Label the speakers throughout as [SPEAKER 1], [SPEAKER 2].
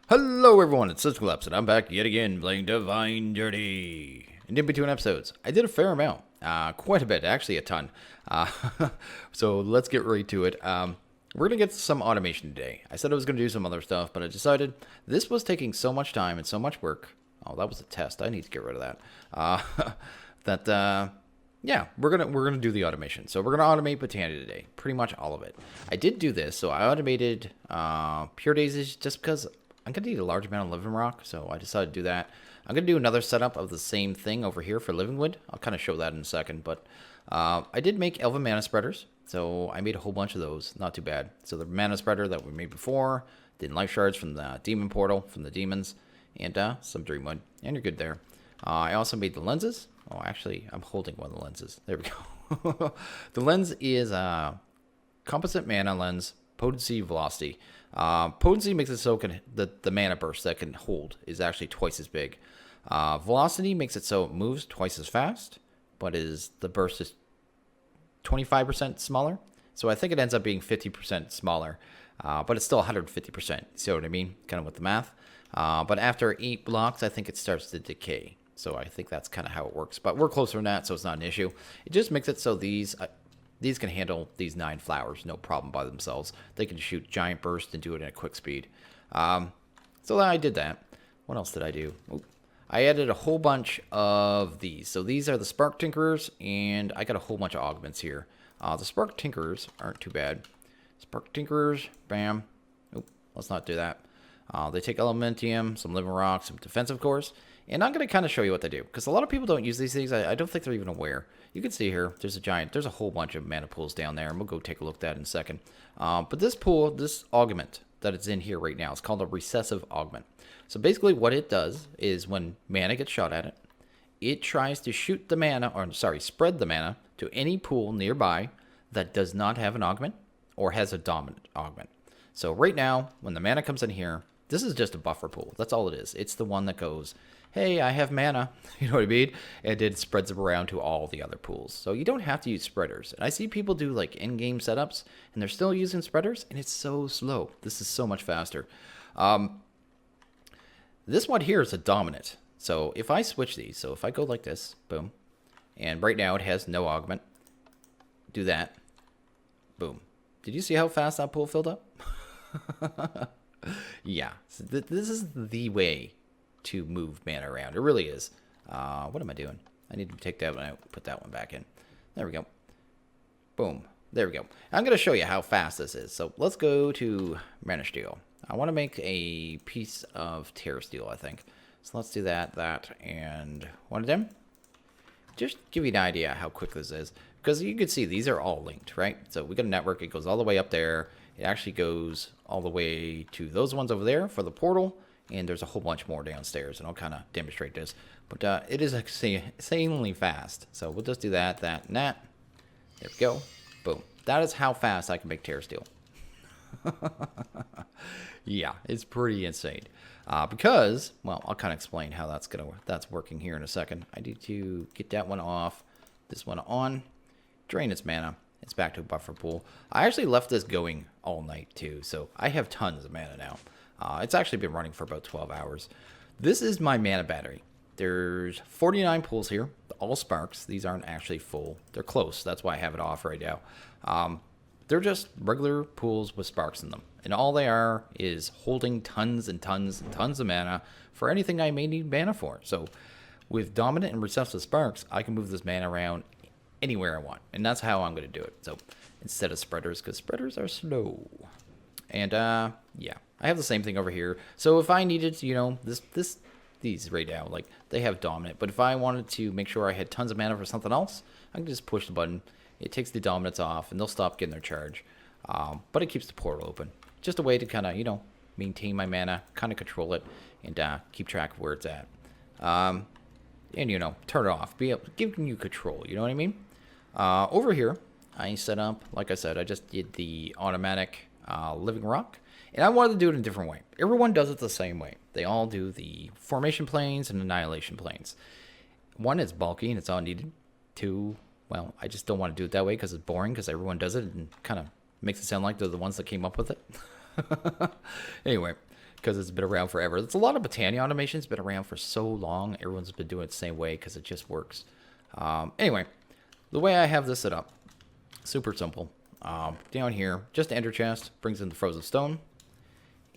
[SPEAKER 1] Hello everyone, it's SystemCollapse, and I'm back yet again playing Divine Dirty. And in between episodes, I did a fair amount, quite a bit, actually a ton. Uh, so let's get right to it. We're going to get some automation today. I said I was going to do some other stuff, but I decided this was taking so much time and so much work. Oh, that was a test. I need to get rid of that. Yeah, we're gonna do the automation. So we're gonna automate Botania today, pretty much all of it. I did do this, so I automated Pure Daisies just because I'm going to need a large amount of living rock, so I decided to do that. I'm going to do another setup of the same thing over here for living wood. I'll kind of show that in a second, but I did make Elven mana spreaders, so I made a whole bunch of those. Not too bad. So the mana spreader that we made before, did life shards from the demon portal, from the demons, and some dream wood, and you're good there. I also made the lenses. Oh, actually, I'm holding one of the lenses. There we go. The lens is a composite mana lens, potency, velocity. Potency makes it so the mana burst that can hold is actually twice as big. Velocity makes it so it moves twice as fast, but the burst is 25% smaller. So I think it ends up being 50% smaller, but it's still 150%. See what I mean? Kind of with the math. But after 8 blocks, I think it starts to decay. So I think that's kind of how it works. But we're closer than that, so it's not an issue. It just makes it so these can handle these 9 flowers, no problem by themselves. They can shoot giant burst and do it at a quick speed. So I did that. What else did I do? Ooh. I added a whole bunch of these. So these are the Spark Tinkerers, and I got a whole bunch of augments here. The Spark Tinkerers aren't too bad. Spark Tinkerers, bam. Oop, let's not do that. They take Elementium, some Living Rock, some defensive cores. And I'm going to kind of show you what they do, because a lot of people don't use these things. I don't think they're even aware. You can see here, there's a whole bunch of mana pools down there, and we'll go take a look at that in a second. But this pool, this augment that it's in here right now, is called a recessive augment. So basically what it does is when mana gets shot at it, it tries to shoot the mana, spread the mana to any pool nearby that does not have an augment or has a dominant augment. So right now, when the mana comes in here, this is just a buffer pool. That's all it is. It's the one that goes, hey, I have mana, you know what I mean? And it spreads it around to all the other pools. So you don't have to use spreaders. And I see people do like in-game setups, and they're still using spreaders, and it's so slow. This is so much faster. This one here is a dominant. So if I switch these, so if I go like this, boom, and right now it has no augment, do that, boom. Did you see how fast that pool filled up? Yeah, so this is the way to move mana around. It really is. What am I doing? I need to take that one out, put that one back in. There we go. Boom. There we go. I'm going to show you how fast this is. So let's go to Mana Steel. I want to make a piece of Terra Steel, I think. So let's do that, and one of them. Just give you an idea how quick this is. Because you can see these are all linked, right? So we got a network. It goes all the way up there. It actually goes all the way to those ones over there for the portal. And there's a whole bunch more downstairs, and I'll kind of demonstrate this. But it is insanely fast. So we'll just do that, and that. There we go. Boom. That is how fast I can make Terra Steel. Yeah, it's pretty insane. Because, well, I'll kind of explain how that's working here in a second. I need to get that one off, this one on, drain its mana. It's back to a buffer pool. I actually left this going all night too, so I have tons of mana now. It's actually been running for about 12 hours. This is my mana battery. There's 49 pools here, all sparks. These aren't actually full. They're close. That's why I have it off right now. They're just regular pools with sparks in them. And all they are is holding tons and tons and tons of mana for anything I may need mana for. So with dominant and recessive sparks, I can move this mana around anywhere I want. And that's how I'm going to do it. So instead of spreaders, because spreaders are slow. And yeah, I have the same thing over here. So if I needed, these right now, like they have dominant, but if I wanted to make sure I had tons of mana for something else, I can just push the button. It takes the dominants off, and they'll stop getting their charge. But it keeps the portal open. Just a way to kind of, maintain my mana, kind of control it, and keep track of where it's at. And turn it off, giving you control. You know what I mean? Over here, I set up, like I said, I just did the automatic living rock. And I wanted to do it in a different way. Everyone does it the same way. They all do the formation planes and annihilation planes. One, it's bulky and it's all needed. Two, well, I just don't want to do it that way because it's boring because everyone does it and kind of makes it sound like they're the ones that came up with it. Anyway, because it's been around forever. It's a lot of Botania automation's been around for so long. Everyone's been doing it the same way because it just works. Anyway, the way I have this set up, super simple. Down here, just ender chest brings in the frozen stone.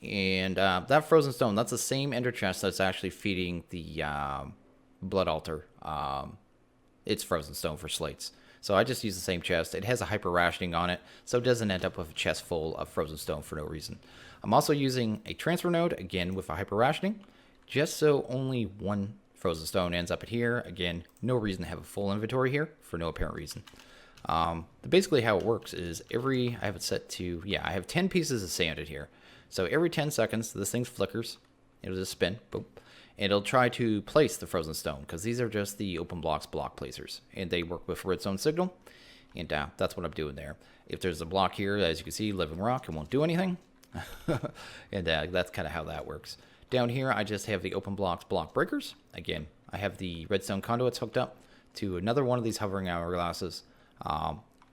[SPEAKER 1] And that frozen stone, that's the same ender chest that's actually feeding the blood altar. It's frozen stone for slates. So I just use the same chest. It has a hyper rationing on it, so it doesn't end up with a chest full of frozen stone for no reason. I'm also using a transfer node, again with a hyper rationing, just so only one frozen stone ends up in here. Again, no reason to have a full inventory here for no apparent reason. Basically how it works is I have it set to, I have 10 pieces of sand in here. So every 10 seconds, this thing flickers. It'll just spin, boom. And it'll try to place the frozen stone, because these are just the open blocks block placers. And they work with redstone signal. And that's what I'm doing there. If there's a block here, as you can see, living rock, it won't do anything. And that's kind of how that works. Down here, I just have the open blocks block breakers. Again, I have the redstone conduits hooked up to another one of these hovering hourglasses.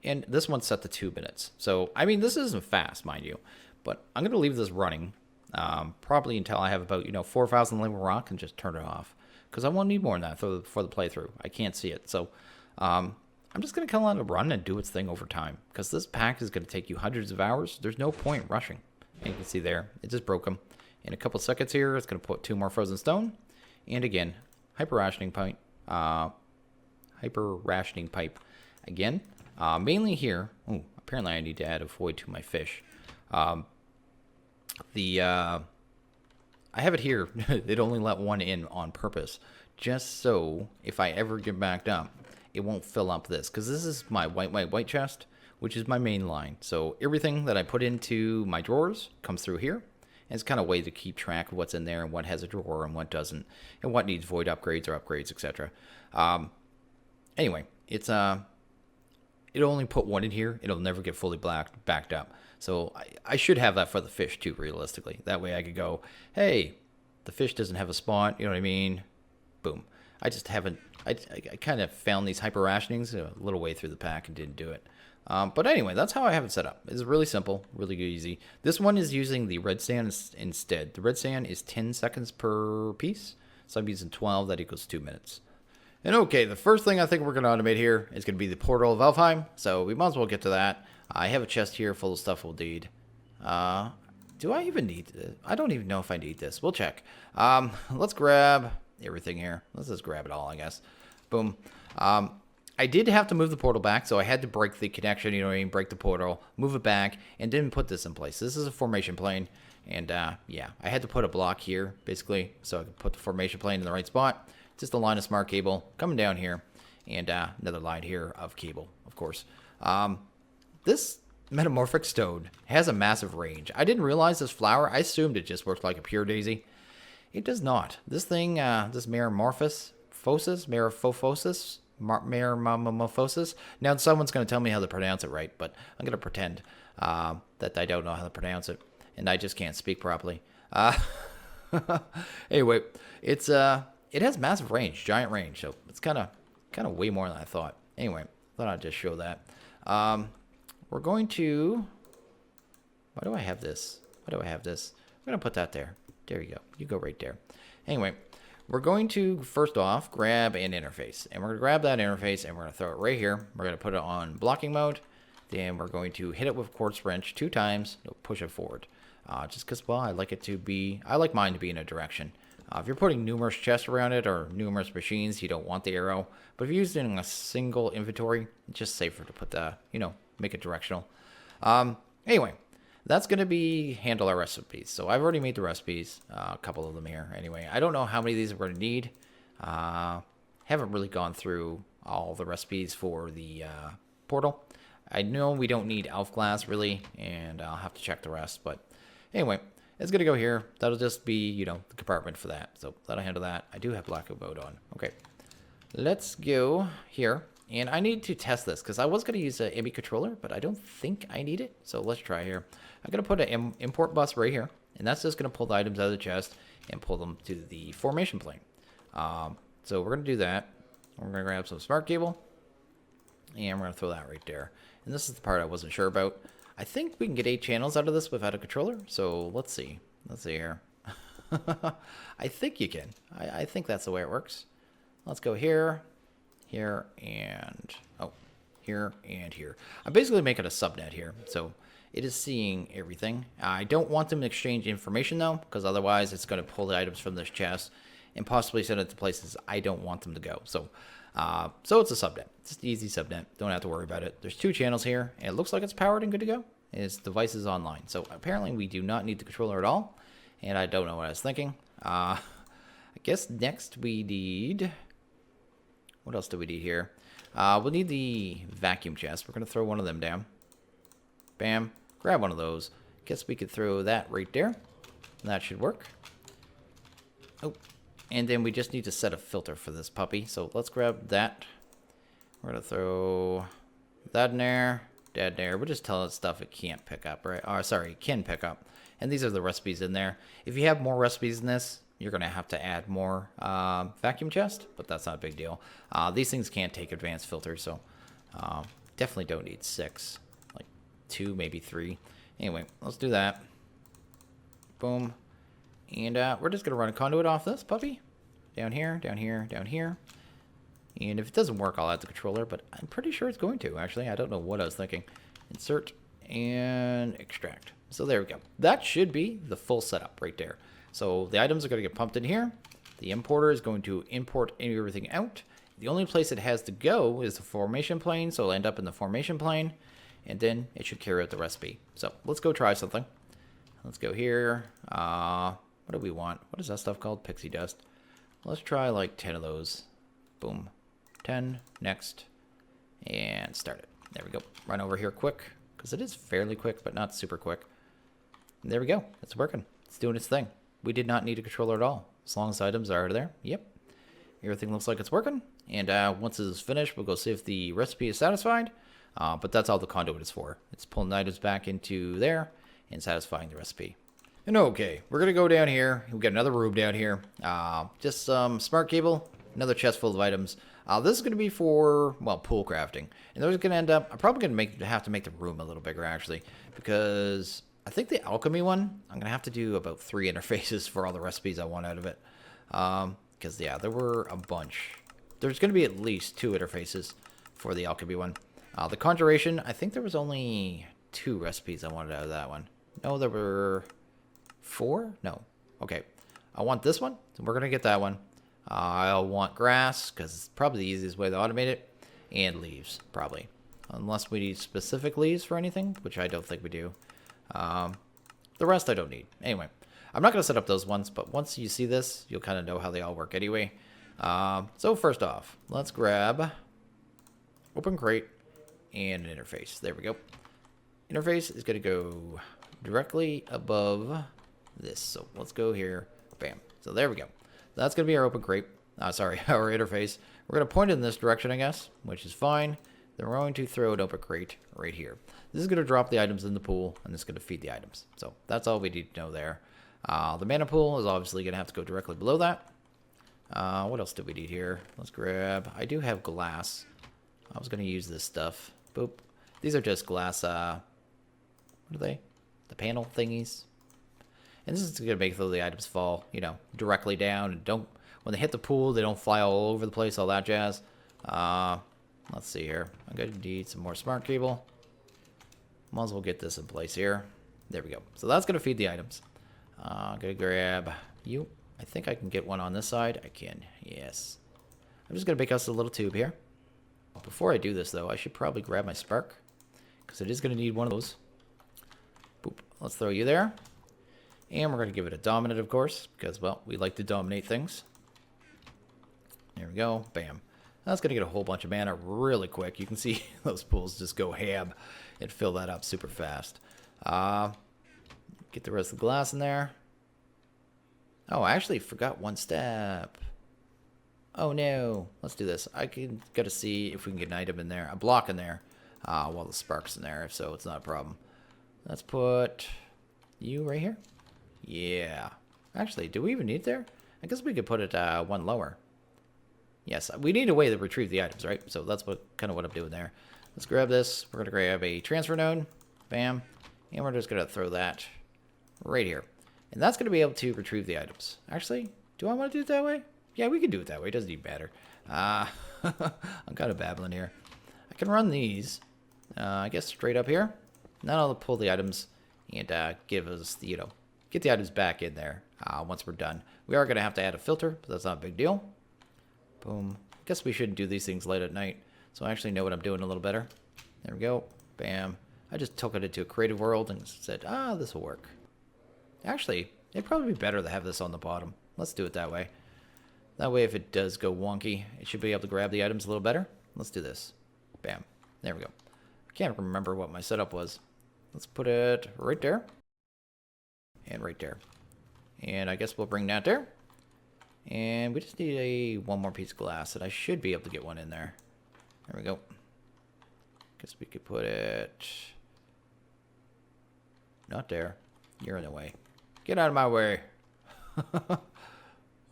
[SPEAKER 1] And this one's set to 2 minutes. So, I mean, this isn't fast, mind you. But I'm going to leave this running probably until I have about, 4,000 living rock and just turn it off. Because I won't need more than that for the playthrough. I can't see it. So, I'm just going to kind of let it run and do its thing over time. Because this pack is going to take you hundreds of hours. There's no point rushing. And you can see there, it just broke them. In a couple seconds here, it's going to put 2 more frozen stone. And again, hyper rationing pipe. Again, mainly here. Oh, apparently I need to add a void to my fish. I have it here. It only let one in on purpose, just so if I ever get backed up, it won't fill up this, because this is my white chest, which is my main line. So everything that I put into my drawers comes through here. And it's kind of a way to keep track of what's in there and what has a drawer and what doesn't, and what needs void upgrades or upgrades, etc. Anyway, it'll only put one in here. It'll never get fully backed up. So I should have that for the fish too, realistically. That way I could go, hey, the fish doesn't have a spot, you know what I mean? Boom. I just haven't, I kind of found these hyper rationings a little way through the pack and didn't do it. But anyway, that's how I have it set up. It's really simple, really easy. This one is using the red sand instead. The red sand is 10 seconds per piece. So I'm using 12, that equals 2 minutes. And okay, the first thing I think we're going to automate here is going to be the portal of Alfheim. So we might as well get to that. I have a chest here full of stuff we'll need. Do I even need this? I don't even know if I need this. We'll check. Let's grab everything here. Let's just grab it all, I guess. Boom. I did have to move the portal back, so I had to break the connection, you know what I mean, break the portal, move it back, and didn't put this in place. This is a formation plane, and yeah, I had to put a block here, basically, so I could put the formation plane in the right spot. Just a line of smart cable coming down here, and another line here of cable, of course. This metamorphic stone has a massive range. I didn't realize this flower. I assumed it just worked like a pure daisy. It does not. This thing, this metamorphosis, now someone's going to tell me how to pronounce it right, but I'm going to pretend that I don't know how to pronounce it, and I just can't speak properly. Anyway, it has massive range, giant range, so it's kind of way more than I thought. Anyway, thought I'd just show that. We're going to, why do I have this? I'm going to put that there. There you go. You go right there. Anyway, we're going to, first off, grab an interface. And we're going to grab that interface, and we're going to throw it right here. We're going to put it on blocking mode. Then we're going to hit it with quartz wrench 2 times. It'll push it forward. Just because, well, I like mine to be in a direction. If you're putting numerous chests around it or numerous machines, you don't want the arrow. But if you're using a single inventory, it's just safer to put the, make it directional. Anyway, that's going to be handle our recipes. So I've already made the recipes, a couple of them here. Anyway, I don't know how many of these we're going to need. Haven't really gone through all the recipes for the portal. I know we don't need elf glass really, and I'll have to check the rest. But anyway, it's going to go here. That'll just be, the compartment for that. So that'll handle that. I do have blackout mode on. Okay, let's go here. And I need to test this because I was going to use an ME controller, but I don't think I need it. So let's try here. I'm going to put an import bus right here, and that's just going to pull the items out of the chest and pull them to the formation plane. So we're going to do that. We're going to grab some smart cable, and we're going to throw that right there. And this is the part I wasn't sure about. I think we can get 8 channels out of this without a controller. So let's see. Let's see here. I think you can. I think that's the way it works. Let's go here, here, and oh, here and here. I'm basically making a subnet here, so it is seeing everything. I don't want them to exchange information though, because otherwise it's going to pull the items from this chest and possibly send it to places I don't want them to go. So, it's a subnet. It's an easy subnet. Don't have to worry about it. There's 2 channels here, and it looks like it's powered and good to go. Its device is online. So apparently we do not need the controller at all, and I don't know what I was thinking. I guess next we need... What else do we need here? We'll need the vacuum chest. We're going to throw one of them down. Bam. Grab one of those. Guess we could throw that right there. That should work. Oh. And then we just need to set a filter for this puppy. So let's grab that. We're going to throw that in there. That in there. We'll just tell it stuff it can't pick up, right? Oh, sorry, it can pick up. And these are the recipes in there. If you have more recipes in this, you're going to have to add more vacuum chest, but that's not a big deal. These things can't take advanced filters, so definitely don't need 6. Like 2, maybe 3. Anyway, let's do that. Boom. And we're just going to run a conduit off this puppy. Down here, down here, down here. And if it doesn't work, I'll add the controller, but I'm pretty sure it's going to, actually. I don't know what I was thinking. Insert and extract. So there we go. That should be the full setup right there. So the items are going to get pumped in here. The importer is going to import everything out. The only place it has to go is the formation plane, so it'll end up in the formation plane, and then it should carry out the recipe. So let's go try something. Let's go here. What do we want? What is that stuff called? Pixie dust. Let's try like 10 of those. Boom. 10. Next. And start it. There we go. Run over here quick, because it is fairly quick, but not super quick. And there we go. It's working. It's doing its thing. We did not need a controller at all. As long as items are there. Yep. Everything looks like it's working. And once this is finished, we'll go see if the recipe is satisfied. But that's all the conduit is for. It's pulling the items back into there and satisfying the recipe. And okay, we're going to go down here. We've got another room down here. Just some smart cable. Another chest full of items. This is going to be for, well, pool crafting. And those are going to end up... I'm probably going to have to make the room a little bigger, actually. Because... I think the alchemy one, I'm going to have to do about 3 interfaces for all the recipes I want out of it. Because, yeah, there were a bunch. There's going to be at least 2 interfaces for the alchemy one. The conjuration, I think there was only 2 recipes I wanted out of that one. No, there were 4? No. Okay. I want this one, so we're going to get that one. I'll want grass, because it's probably the easiest way to automate it. And leaves, probably. Unless we need specific leaves for anything, which I don't think we do. The rest I don't need. Anyway, I'm not going to set up those ones, but once you see this, you'll kind of know how they all work anyway. So first off, let's grab open crate and an interface. There we go. Interface is going to go directly above this. So let's go here. Bam. So there we go. That's going to be our open crate. Sorry, our interface. We're going to point it in this direction, I guess, which is fine. Then we're going to throw an open crate right here. This is going to drop the items in the pool, and this is going to feed the items. So that's all we need to know there. The mana pool is obviously going to have to go directly below that. What else do we need here? Let's grab... I do have glass. I was going to use this stuff. Boop. These are just glass... what are they? The panel thingies. And this is going to make the items fall, you know, directly down. And don't... When they hit the pool, they don't fly all over the place, all that jazz. Let's see here. I'm going to need some more smart cable. Might as well get this in place here. There we go. So that's going to feed the items. I'm going to grab you. I think I can get one on this side. I can. Yes. I'm just going to make us a little tube here. Before I do this, though, I should probably grab my spark, because it is going to need one of those. Boop. Let's throw you there. And we're going to give it a dominant, of course, because, well, we like to dominate things. There we go. Bam. That's going to get a whole bunch of mana really quick. You can see those pools just go ham and fill that up super fast. Get the rest of the glass in there. Oh, I actually forgot one step. Oh, no. Let's do this. I can got to see if we can get an item in there. A block in there while the spark's in there. If so, it's not a problem. Let's put you right here. Yeah. Actually, do we even need it there? I guess we could put it one lower. Yes, we need a way to retrieve the items, right? So that's kind of what I'm doing there. Let's grab this. We're going to grab a transfer node. Bam. And we're just going to throw that right here. And that's going to be able to retrieve the items. Actually, do I want to do it that way? Yeah, we can do it that way. It doesn't even matter. I'm kind of babbling here. I can run these, I guess, straight up here. Now I'll pull the items and give us, get the items back in there once we're done. We are going to have to add a filter, but that's not a big deal. Boom. I guess we shouldn't do these things late at night, so I actually know what I'm doing a little better. There we go. Bam. I just took it into a creative world and said, this will work. Actually, it'd probably be better to have this on the bottom. Let's do it that way. That way, if it does go wonky, it should be able to grab the items a little better. Let's do this. Bam. There we go. I can't remember what my setup was. Let's put it right there. And right there. And I guess we'll bring that there. And we just need one more piece of glass, and I should be able to get one in there. There we go. Guess we could put it... Not there. You're in the way. Get out of my way.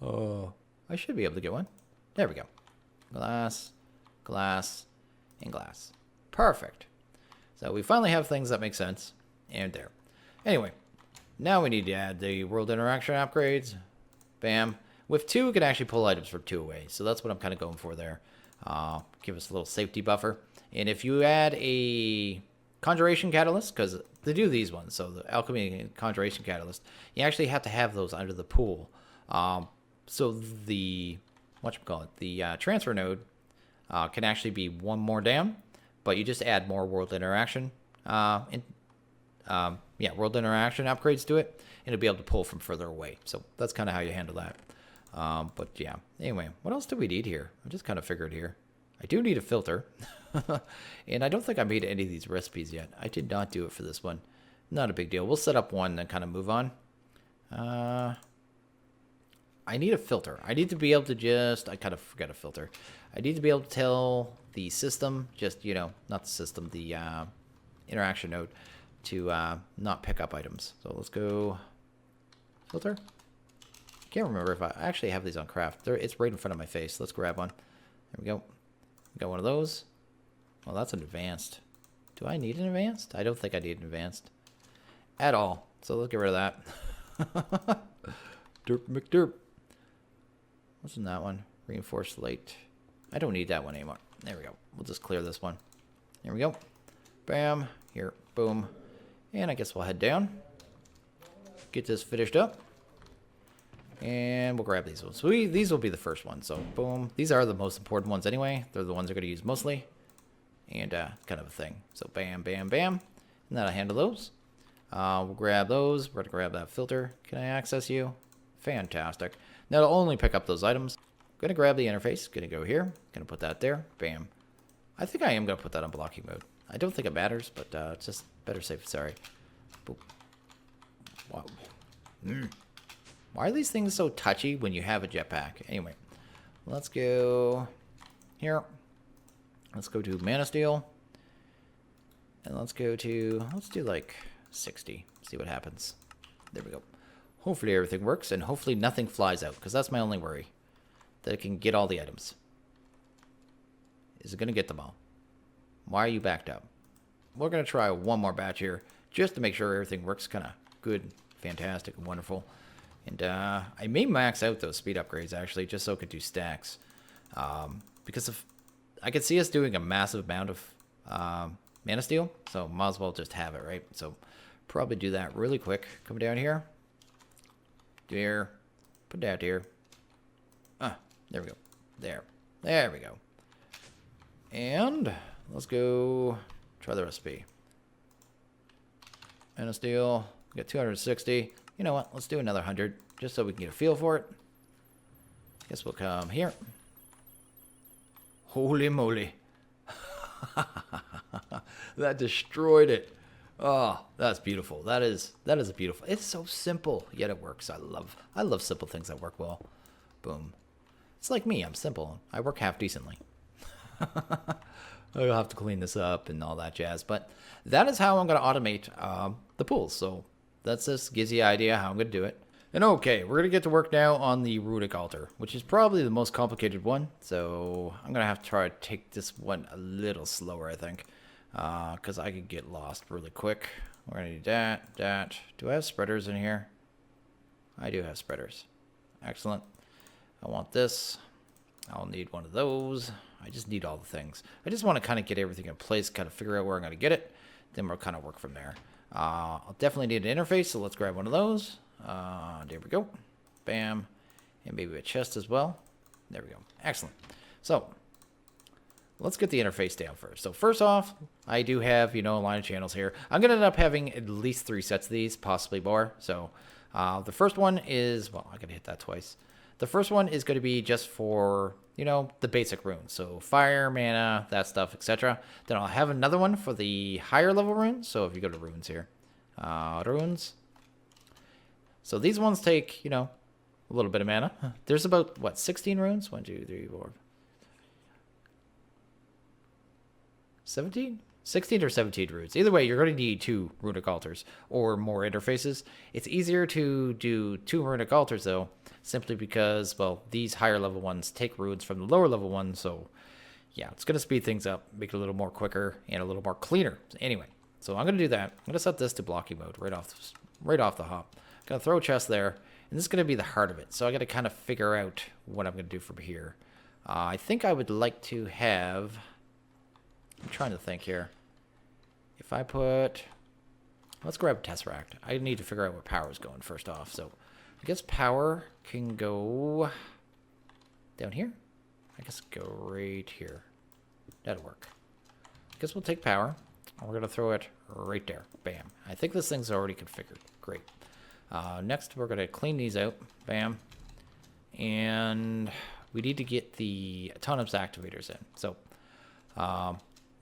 [SPEAKER 1] Oh, I should be able to get one. There we go. Glass, glass, and glass. Perfect. So we finally have things that make sense. And there. Anyway, now we need to add the world interaction upgrades. Bam. With 2, we can actually pull items from 2 away. So that's what I'm kind of going for there. Give us a little safety buffer. And if you add a conjuration catalyst, because they do these ones, so the alchemy and conjuration catalyst, you actually have to have those under the pool. So the, the transfer node can actually be 1 more down, but you just add more world interaction. World interaction upgrades to it, and it'll be able to pull from further away. So that's kind of how you handle that. But yeah, anyway, what else do we need here? I just kind of figured here. I do need a filter. And I don't think I made any of these recipes yet. I did not do it for this one. Not a big deal. We'll set up one and kind of move on. I need a filter. I need to be able to just... I kind of forgot a filter. I need to be able to tell the system, just, not the system, the interaction node, to not pick up items. So let's go... Filter? I can't remember if I actually have these on craft. It's right in front of my face. Let's grab one. There we go. Got one of those. Well, that's an advanced. Do I need an advanced? I don't think I need an advanced at all. So let's get rid of that. Derp McDerp. What's in that one? Reinforced light. I don't need that one anymore. There we go. We'll just clear this one. There we go. Bam. Here. Boom. And I guess we'll head down. Get this finished up. And we'll grab these ones. So these will be the first ones. So boom. These are the most important ones anyway. They're the ones we're going to use mostly. And kind of a thing. So bam, bam, bam. And that'll handle those. We'll grab those. We're going to grab that filter. Can I access you? Fantastic. Now it'll only pick up those items. I'm going to grab the interface. Going to go here. Going to put that there. Bam. I think I am going to put that on blocking mode. I don't think it matters, but it's just better safe than sorry. Boop. Wow. Why are these things so touchy when you have a jetpack? Anyway, let's go here. Let's go to Mana Steel. And let's do like 60. See what happens. There we go. Hopefully everything works, and hopefully nothing flies out, because that's my only worry. That it can get all the items. Is it going to get them all? Why are you backed up? We're going to try one more batch here, just to make sure everything works kind of good, fantastic, and wonderful. And I may max out those speed upgrades, actually, just so it could do stacks. Because if I could see us doing a massive amount of Mana Steel, so might as well just have it, right? So probably do that really quick. Come down here. There. Put that here. There we go. There we go. And let's go try the recipe. Mana Steel. We got 260. You know what? Let's do another 100, just so we can get a feel for it. Guess we'll come here. Holy moly. That destroyed it. Oh, that's beautiful. That is a beautiful. It's so simple, yet it works. I love simple things that work well. Boom. It's like me. I'm simple. I work half decently. I'll have to clean this up and all that jazz. But that is how I'm going to automate the pools. So that just gives you an idea how I'm going to do it. And okay, we're going to get to work now on the Runic altar, which is probably the most complicated one. So I'm going to have to try to take this one a little slower, I think, because I could get lost really quick. We're going to need that. Do I have spreaders in here? I do have spreaders. Excellent. I want this. I'll need one of those. I just need all the things. I just want to kind of get everything in place, kind of figure out where I'm going to get it. Then we'll kind of work from there. I'll definitely need an interface, so let's grab one of those. There we go. Bam. And maybe a chest as well. There we go. Excellent. So let's get the interface down first. So first off, I do have, a line of channels here. I'm going to end up having at least 3 sets of these, possibly more. So the first one is, well, I got to hit that twice. The first one is going to be just for, the basic runes. So fire, mana, that stuff, etc. Then I'll have another one for the higher level runes. So if you go to runes here, runes. So these ones take, a little bit of mana. There's about, 16 runes? 1, 2, 3, 4. 17? 16 or 17 runes. Either way, you're going to need 2 runic altars or more interfaces. It's easier to do 2 runic altars, though, simply because, well, these higher level ones take runes from the lower level ones. So, yeah, it's going to speed things up, make it a little more quicker and a little more cleaner. Anyway, so I'm going to do that. I'm going to set this to blocking mode right off the hop. I'm going to throw a chest there, and this is going to be the heart of it. So I got to kind of figure out what I'm going to do from here. I think I would like to have... I'm trying to think here. If I put... Let's grab Tesseract. I need to figure out where power is going first off. So I guess power can go down here. I guess go right here. That'll work. I guess we'll take power. And we're going to throw it right there. Bam. I think this thing's already configured. Great. Next, we're going to clean these out. Bam. And we need to get the autonomous activators in. So...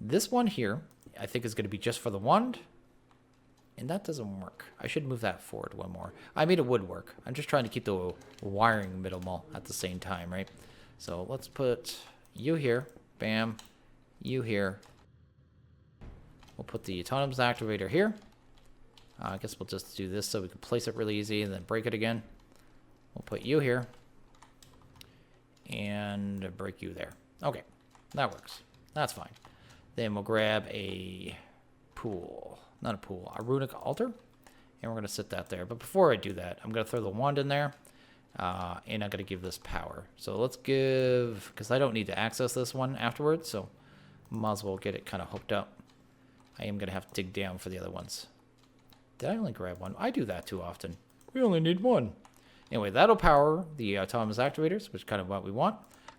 [SPEAKER 1] this one here, I think, is going to be just for the wand. And that doesn't work. I should move that forward one more. I mean, it would work. I'm just trying to keep the wiring minimal at the same time, right? So let's put you here. Bam. You here. We'll put the autonomous activator here. I guess we'll just do this so we can place it really easy and then break it again. We'll put you here. And break you there. Okay. That works. That's fine. Then we'll grab a pool. Not a pool. A runic altar. And we're going to set that there. But before I do that, I'm going to throw the wand in there. And I'm going to give this power. So let's give... Because I don't need to access this one afterwards. So might as well get it kind of hooked up. I am going to have to dig down for the other ones. Did I only grab one? I do that too often. We only need one. Anyway, that'll power the autonomous activators, which is kind of what we want.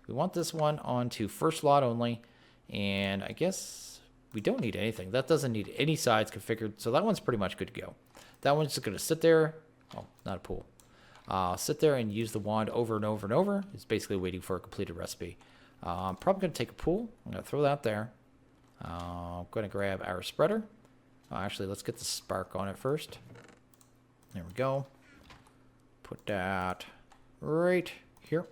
[SPEAKER 1] We want this one onto first slot only. And I guess we don't need anything. That doesn't need any sides configured. So that one's pretty much good to go. That one's just going to sit there. Oh, not a pool. Sit there and use the wand over and over and over. It's basically waiting for a completed recipe. I'm probably going to take a pool. I'm going to throw that there. I'm going to grab our spreader. Actually, let's get the spark on it first. There we go. Put that right here.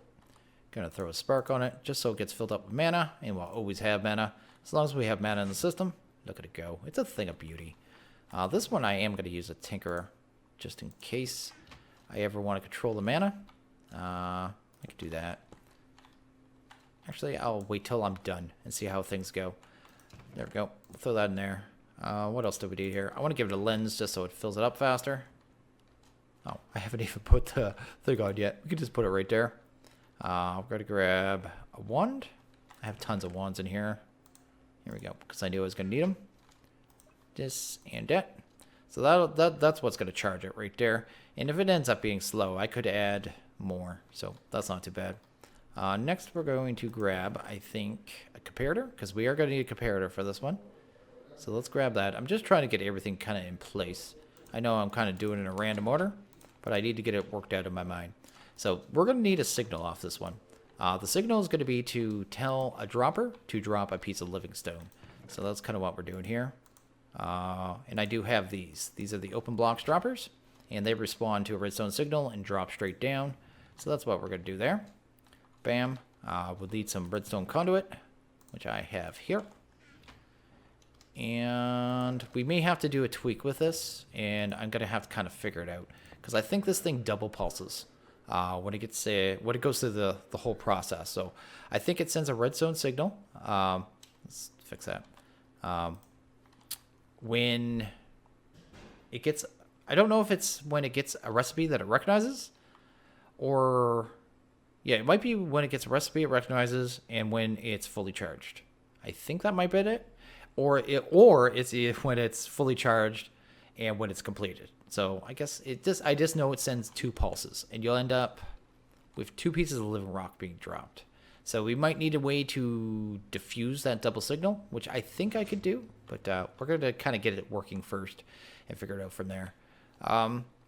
[SPEAKER 1] Gonna throw a spark on it just so it gets filled up with mana, and we'll always have mana. As long as we have mana in the system, look at it go. It's a thing of beauty. This one I am going to use a Tinkerer just in case I ever want to control the mana. I could do that. Actually, I'll wait till I'm done and see how things go. There we go. Throw that in there. What else do we need here? I want to give it a lens just so it fills it up faster. Oh, I haven't even put the thing on yet. We can just put it right there. I'm going to grab a wand. I have tons of wands in here. Here we go, because I knew I was going to need them. This and that. So that's what's going to charge it right there. And if it ends up being slow, I could add more. So that's not too bad. Next, we're going to grab, I think, a comparator, because we are going to need a comparator for this one. So let's grab that. I'm just trying to get everything kind of in place. I know I'm kind of doing it in a random order, but I need to get it worked out in my mind. So we're going to need a signal off this one. The signal is going to be to tell a dropper to drop a piece of living stone. So that's kind of what we're doing here. And I do have these. These are the open blocks droppers, and they respond to a redstone signal and drop straight down. So that's what we're going to do there. Bam. We'll need some redstone conduit, which I have here. And we may have to do a tweak with this, and I'm going to have to kind of figure it out, because I think this thing double pulses. When it gets when it goes through the whole process. So I think it sends a redstone signal. Let's fix that. When it gets, I don't know if it's when it gets a recipe that it recognizes, Or, yeah, it might be when it gets a recipe it recognizes and when it's fully charged. I think that might be it. Or it's when it's fully charged and when it's completed. So I guess I just know it sends 2 pulses, and you'll end up with 2 pieces of living rock being dropped. So we might need a way to diffuse that double signal, which I think I could do, but we're going to kind of get it working first and figure it out from there.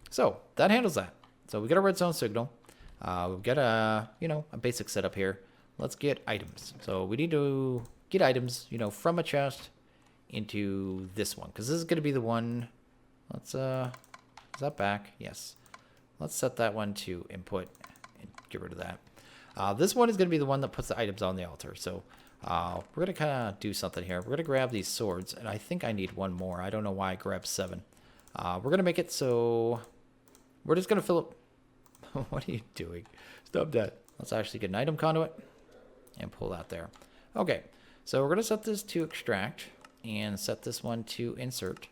[SPEAKER 1] So that handles that. So we got a redstone signal. We've got a basic setup here. Let's get items. So we need to get items, from a chest into this one, because this is going to be the one. Let's is that back? Yes. Let's set that one to input and get rid of that. This one is going to be the one that puts the items on the altar. So we're going to kind of do something here. We're going to grab these swords, and I think I need one more. I don't know why I grabbed 7. We're going to make it so we're just going to fill up. What are you doing? Stop that. Let's actually get an item conduit and pull that there. Okay, so we're going to set this to extract and set this one to insert.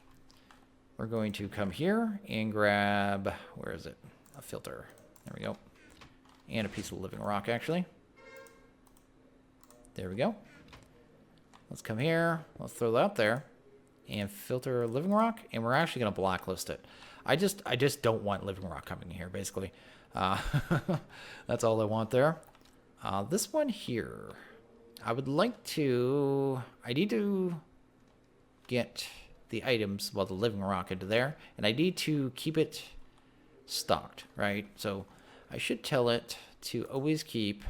[SPEAKER 1] We're going to come here and grab, where is it? A filter. There we go. And a piece of living rock, actually. There we go. Let's come here. Let's throw that up there and filter living rock. And we're actually going to blacklist it. I just don't want living rock coming here, basically. That's all I want there. This one here, I need to get the items, the living rock into there, and I need to keep it stocked, right? So I should tell it to always keep,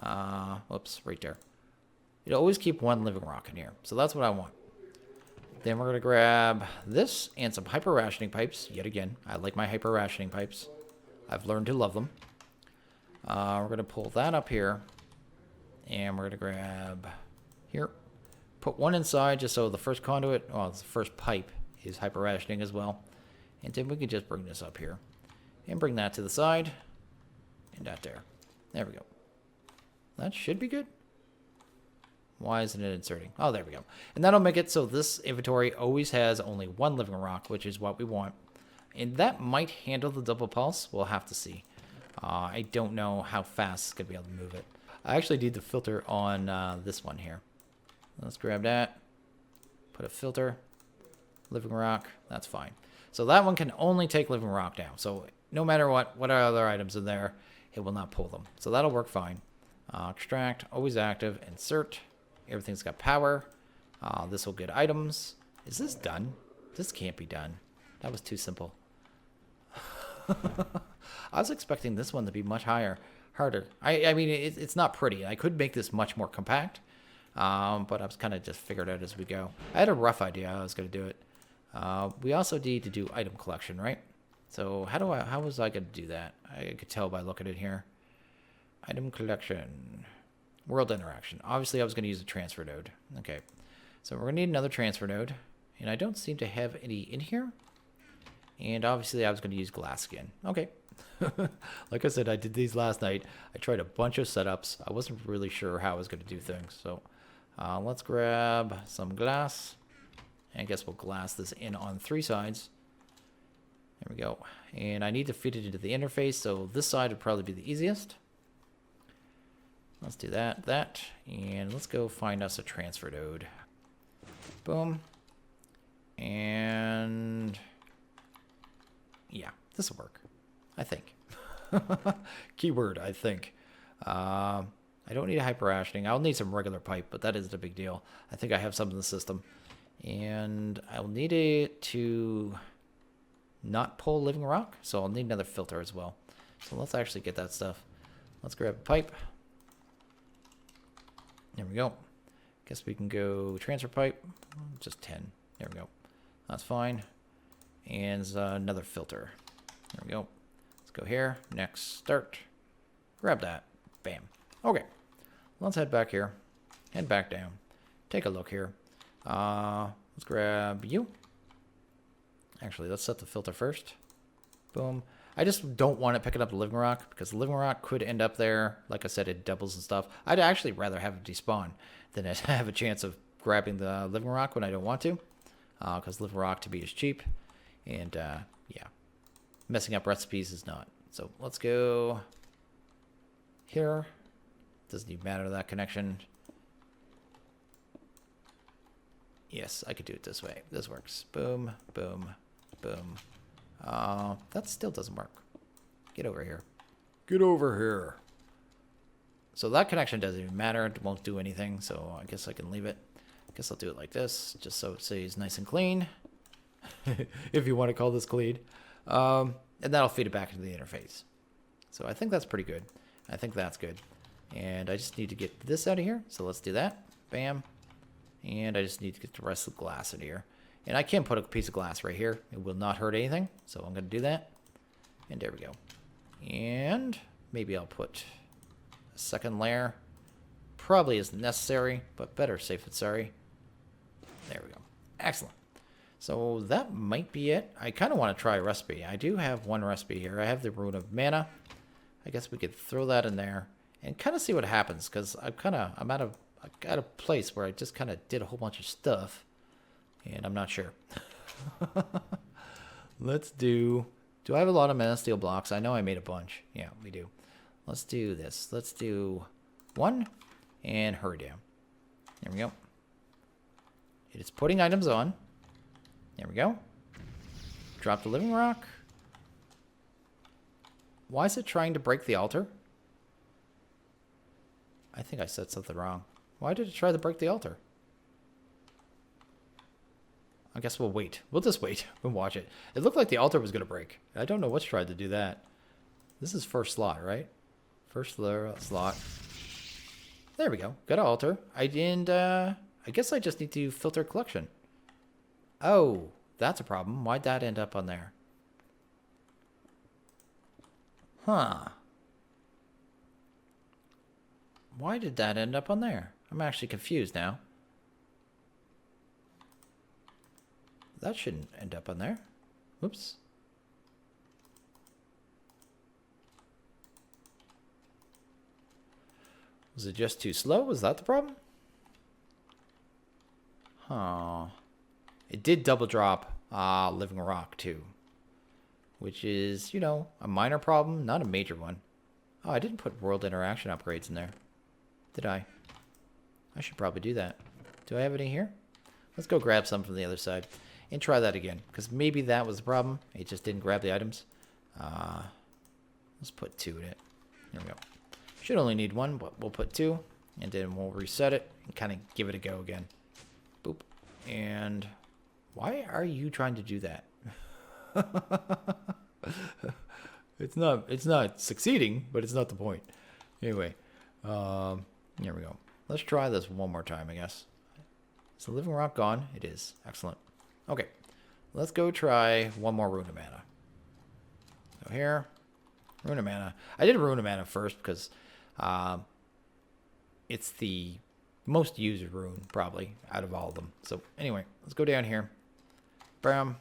[SPEAKER 1] right there. It'll always keep 1 living rock in here. So that's what I want. Then we're going to grab this and some hyper rationing pipes. Yet again, I like my hyper rationing pipes. I've learned to love them. We're going to pull that up here. And we're going to grab here. Put 1 inside just so the first conduit, the first pipe is hyper rationing as well. And then we can just bring this up here. And bring that to the side. And that there. There we go. That should be good. Why isn't it inserting? Oh, there we go. And that'll make it so this inventory always has only 1 living rock, which is what we want. And that might handle the double pulse. We'll have to see. I don't know how fast it's going to be able to move it. I actually need the filter on this one here. Let's grab that. Put a filter. Living rock. That's fine. So that one can only take living rock now. So no matter what are other items in there, it will not pull them. So that'll work fine. Extract. Always active. Insert. Everything's got power. This will get items. Is this done? This can't be done. That was too simple. I was expecting this one to be much harder. I mean, it's not pretty. I could make this much more compact, but I was kind of just figured out as we go. I had a rough idea how I was going to do it. We also need to do item collection, right? So how was I going to do that? I could tell by looking at it here. Item collection. World interaction. Obviously, I was going to use a transfer node. Okay. So we're going to need another transfer node. And I don't seem to have any in here. And obviously, I was going to use glass again. Okay. Like I said, I did these last night. I tried a bunch of setups. I wasn't really sure how I was going to do things. So let's grab some glass. And I guess we'll glass this in on 3 sides. There we go. And I need to feed it into the interface. So this side would probably be the easiest. Let's do that, and let's go find us a transfer node. Boom. And yeah, this will work, I think. Keyword, I think. I don't need a hyper rationing. I'll need some regular pipe, but that isn't a big deal. I think I have some in the system. And I'll need it to not pull living rock, so I'll need another filter as well. So let's actually get that stuff. Let's grab a pipe. There we go. Guess we can go transfer pipe. Just 10. There we go. That's fine. And another filter. There we go. Let's go here. Next, start. Grab that. Bam. Okay. Let's head back here. Head back down. Take a look here. Let's grab you. Actually, let's set the filter first. Boom. I just don't want it picking up the living rock because the living rock could end up there. Like I said, it doubles and stuff. I'd actually rather have it despawn than have a chance of grabbing the living rock when I don't want to, because living rock to be is cheap, and yeah, messing up recipes is not. So let's go here. Doesn't even matter that connection. Yes, I could do it this way. This works. Boom, boom, boom. That still doesn't work. Get over here. Get over here. So that connection doesn't even matter. It won't do anything. So I guess I can leave it. I guess I'll do it like this, just so it stays nice and clean. If you want to call this clean. And that'll feed it back into the interface. So I think that's pretty good. I think that's good. And I just need to get this out of here. So let's do that. Bam. And I just need to get the rest of the glass in here. And I can put a piece of glass right here. It will not hurt anything. So I'm going to do that. And there we go. And maybe I'll put a second layer. Probably isn't necessary, but better safe than sorry. There we go. Excellent. So that might be it. I kind of want to try a recipe. I do have one recipe here. I have the Rune of Mana. I guess we could throw that in there and kind of see what happens, because I'm at a place where I just kind of did a whole bunch of stuff, and I'm not sure. Let's do I have a lot of mana steel blocks? I know I made a bunch. Yeah, we do. Let's do this. Let's do one and hurry down. There we go. It is putting items on. There we go. Drop the living rock. Why is it trying to break the altar? I think I said something wrong. Why did it try to break the altar? I guess we'll wait. We'll just wait and watch it. It looked like the altar was going to break. I don't know what's tried to do that. This is first slot, right? First slot. There we go. Got an altar. I guess I just need to filter collection. Oh, that's a problem. Why'd that end up on there? Huh. Why did that end up on there? I'm actually confused now. That shouldn't end up on there. Whoops. Was it just too slow? Was that the problem? Huh. It did double drop Living Rock too. Which is, you know, a minor problem, not a major one. Oh, I didn't put world interaction upgrades in there. Did I? I should probably do that. Do I have any here? Let's go grab some from the other side and try that again, because maybe that was the problem. It just didn't grab the items. Let's put 2 in it. There we go. Should only need 1, but we'll put 2, and then we'll reset it and kind of give it a go again. Boop. And why are you trying to do that? It's not succeeding, but it's not the point. Anyway, here we go. Let's try this one more time, I guess. Is the living rock gone? It is. Excellent. Okay, let's go try one more Rune of Mana. So here, Rune of Mana. I did Rune of Mana first because it's the most used rune, probably, out of all of them. So anyway, let's go down here. Bam.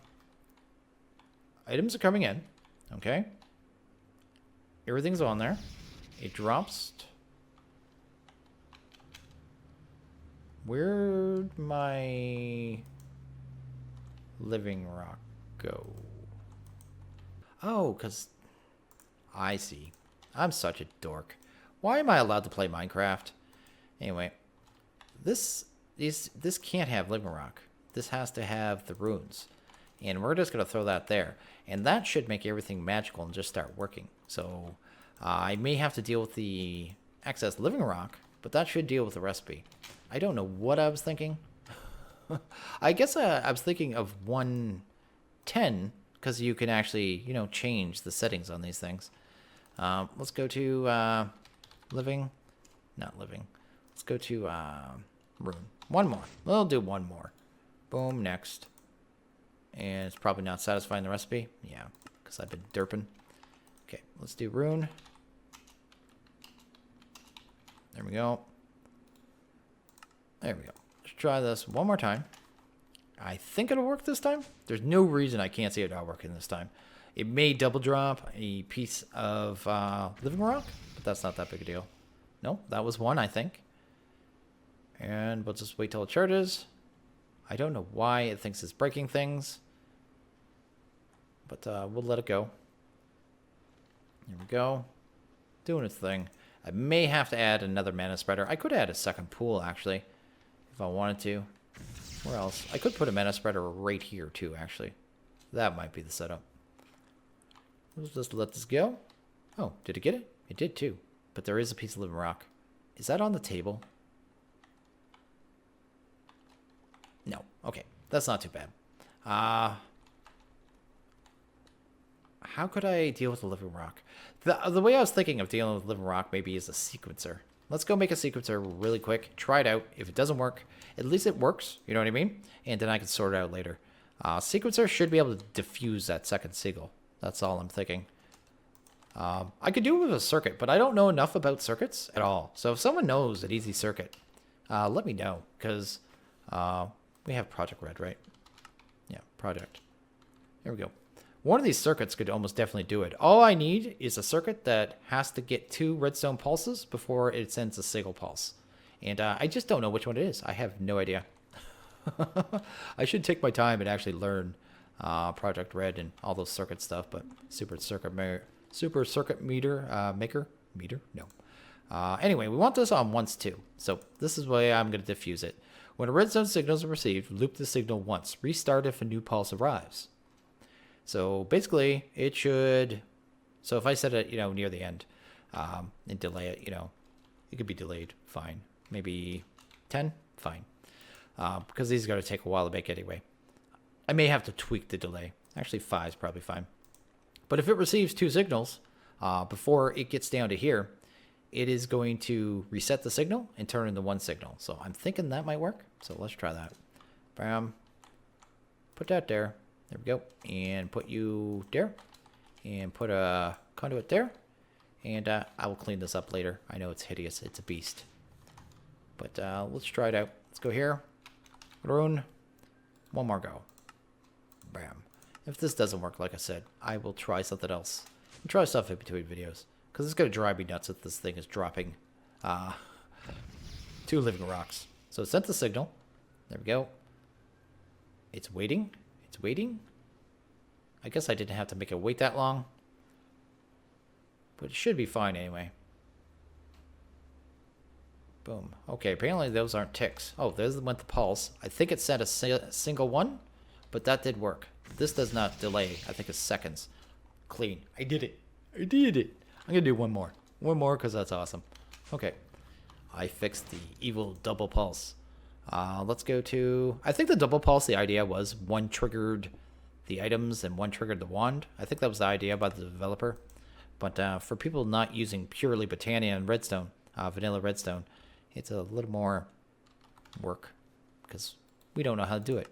[SPEAKER 1] Items are coming in. Okay. Everything's on there. It drops. Where'd my living rock go? Oh, because I see. I'm such a dork. Why am I allowed to play Minecraft? Anyway, this can't have living rock. This has to have the runes. And we're just going to throw that there. And that should make everything magical and just start working. So I may have to deal with the excess living rock, but that should deal with the recipe. I don't know what I was thinking. I guess I was thinking of 110, because you can actually, you know, change the settings on these things. Let's go to living. Not living. Let's go to rune. One more. We'll do one more. Boom, next. And it's probably not satisfying the recipe. Yeah, because I've been derping. Okay, let's do rune. There we go. There we go. Let's try this one more time. I think it'll work this time. There's no reason I can't see it not working this time. It may double drop a piece of living rock, but that's not that big a deal. No, that was one, I think. And we'll just wait till it charges. I don't know why it thinks it's breaking things, but we'll let it go. Here we go. Doing its thing. I may have to add another mana spreader. I could add a second pool, actually, if I wanted to. Where else? I could put a mana spreader right here, too, actually. That might be the setup. Let's just let this go. Oh, did it get it? It did, too. But there is a piece of living rock. Is that on the table? No. Okay. That's not too bad. How could I deal with the living rock? The way I was thinking of dealing with living rock maybe is a sequencer. Let's go make a sequencer really quick. Try it out. If it doesn't work, at least it works. You know what I mean? And then I can sort it out later. Sequencer should be able to diffuse that second sigil. That's all I'm thinking. I could do it with a circuit, but I don't know enough about circuits at all. So if someone knows an easy circuit, let me know. Because we have Project Red, right? Yeah, Project. There we go. One of these circuits could almost definitely do it. All I need is a circuit that has to get 2 redstone pulses before it sends a sigil pulse. And I just don't know which one it is. I have no idea. I should take my time and actually learn Project Red and all those circuit stuff. But Super Circuit Maker? No. Anyway, we want this on once too. So this is the way I'm going to diffuse it. When a redstone signal is received, loop the signal once. Restart if a new pulse arrives. So basically, it should. So if I set it, near the end, and delay it, it could be delayed. Fine. Maybe 10. Fine. Because these are going to take a while to make anyway. I may have to tweak the delay. Actually, 5 is probably fine. But if it receives 2 signals before it gets down to here, it is going to reset the signal and turn into 1 signal. So I'm thinking that might work. So let's try that. Bam. Put that there. There we go. And put you there. And put a conduit there. And I will clean this up later. I know it's hideous. It's a beast. But let's try it out. Let's go here. Rune. One more go. Bam. If this doesn't work, like I said, I will try something else. And try stuff in between videos. Because it's going to drive me nuts if this thing is dropping 2 living rocks. So it sent the signal. There we go. It's waiting. It's waiting. I guess I didn't have to make it wait that long. But it should be fine anyway. Boom. Okay, apparently those aren't ticks. Oh, there's went the pulse. I think it sent a single one, but that did work. This does not delay. I think it's seconds. Clean. I did it. I did it. I'm going to do one more. One more because that's awesome. Okay. I fixed the evil double pulse. Let's go to... I think the double pulse, the idea was 1 triggered the items and 1 triggered the wand. I think that was the idea by the developer. But for people not using purely Botania and Redstone, vanilla Redstone, it's a little more work because we don't know how to do it.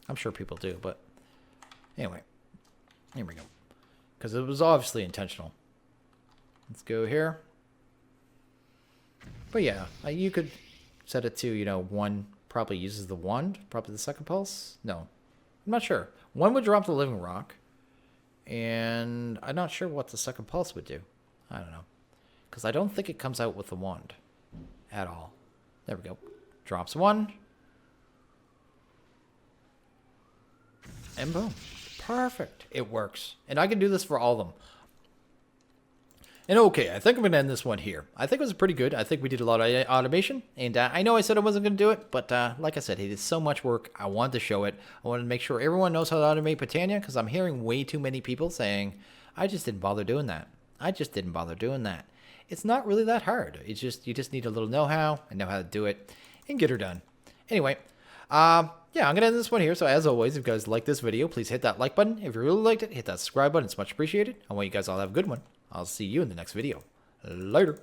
[SPEAKER 1] I'm sure people do, but anyway, here we go. Because it was obviously intentional. Let's go here. But yeah, you could set it to, 1 probably uses the wand, probably the second pulse. No, I'm not sure. 1 would drop the living rock, and I'm not sure what the second pulse would do. I don't know. Because I don't think it comes out with the wand at all. There we go. Drops 1. And boom. Perfect. It works. And I can do this for all of them. And okay, I think I'm going to end this one here. I think it was pretty good. I think we did a lot of automation. And I know I said I wasn't going to do it, but like I said, it is so much work. I wanted to show it. I wanted to make sure everyone knows how to automate Botania because I'm hearing way too many people saying, I just didn't bother doing that. I just didn't bother doing that. It's not really that hard. It's just, you just need a little know-how and know how to do it and get her done. Anyway, yeah, I'm going to end this one here. So as always, if you guys like this video, please hit that like button. If you really liked it, hit that subscribe button. It's much appreciated. I want you guys all to have a good one. I'll see you in the next video. Later.